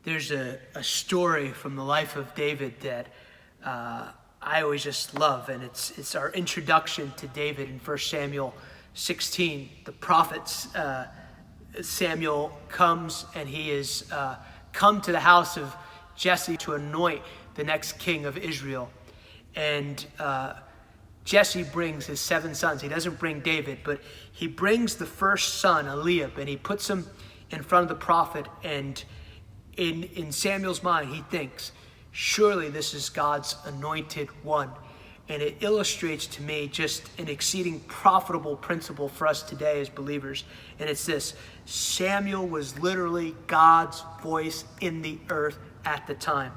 There's a story from the life of David that I always just love, and it's our introduction to David in 1 Samuel 16. The prophet Samuel comes, and he is come to the house of Jesse to anoint the next king of Israel. And Jesse brings his 7 sons. He doesn't bring David, but he brings the first son, Eliab, and he puts him in front of the prophet. And in Samuel's mind, he thinks, surely this is God's anointed one. And it illustrates to me just an exceeding profitable principle for us today as believers. And it's this: Samuel was literally God's voice in the earth at the time.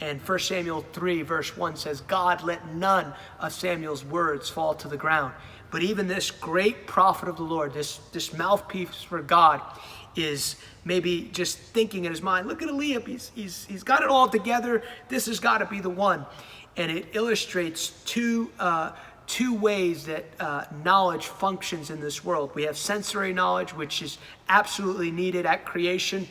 And 1 Samuel 3 verse 1 says, God let none of Samuel's words fall to the ground. But even this great prophet of the Lord, this mouthpiece for God, is maybe just thinking in his mind, look at Eliab, he's got it all together. This has got to be the one. And it illustrates two ways that knowledge functions in this world. We have sensory knowledge, which is absolutely needed at creation.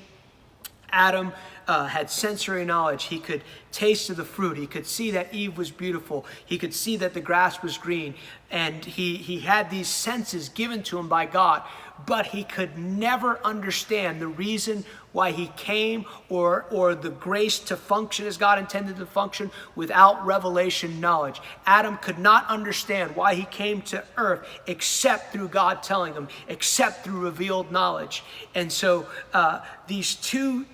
Adam had sensory knowledge. He could taste of the fruit. He could see that Eve was beautiful. He could see that the grass was green. And he had these senses given to him by God. But he could never understand the reason why he came or the grace to function as God intended to function without revelation knowledge. Adam could not understand why he came to earth except through God telling him, except through revealed knowledge. And so these two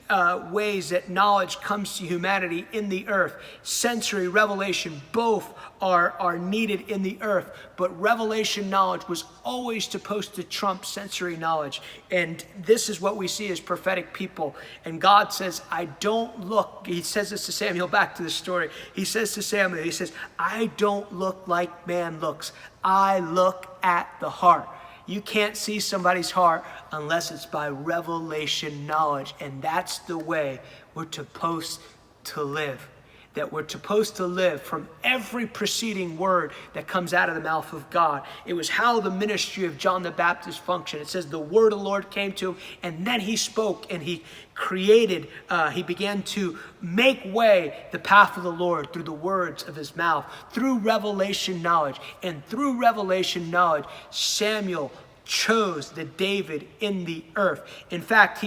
ways that knowledge comes to humanity in the earth, sensory, revelation, both are needed in the earth. But revelation knowledge was always supposed to trump sensory knowledge. And this is what we see as prophetic people. And God says, I don't look, he says this to Samuel, back to the story. He says to Samuel, he says, I don't look like man looks. I look at the heart. You can't see somebody's heart unless it's by revelation knowledge. And that's the way we're supposed to live. That we're supposed to live from every preceding word that comes out of the mouth of God. It was how the ministry of John the Baptist functioned. It says the word of the Lord came to him, and then he spoke, and he created, he began to make way the path of the Lord through the words of his mouth, through revelation knowledge. And through revelation knowledge, Samuel chose the David in the earth. In fact,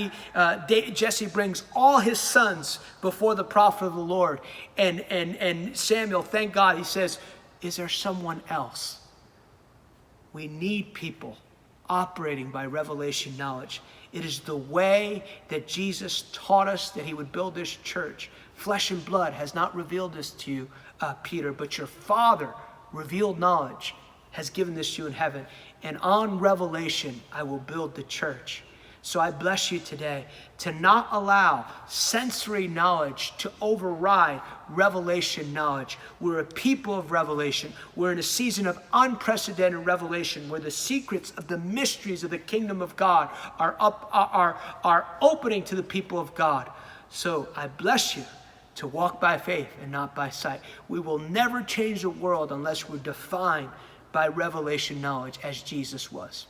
Jesse brings all his sons before the prophet of the Lord. And Samuel, thank God, he says, is there someone else? We need people operating by revelation knowledge. It is the way that Jesus taught us that he would build this church. Flesh and blood has not revealed this to you, Peter, but your Father revealed knowledge has given this to you in heaven. And on revelation, I will build the church. So I bless you today to not allow sensory knowledge to override revelation knowledge. We're a people of revelation. We're in a season of unprecedented revelation where the secrets of the mysteries of the kingdom of God are opening to the people of God. So I bless you to walk by faith and not by sight. We will never change the world unless we're defined by revelation knowledge as Jesus was.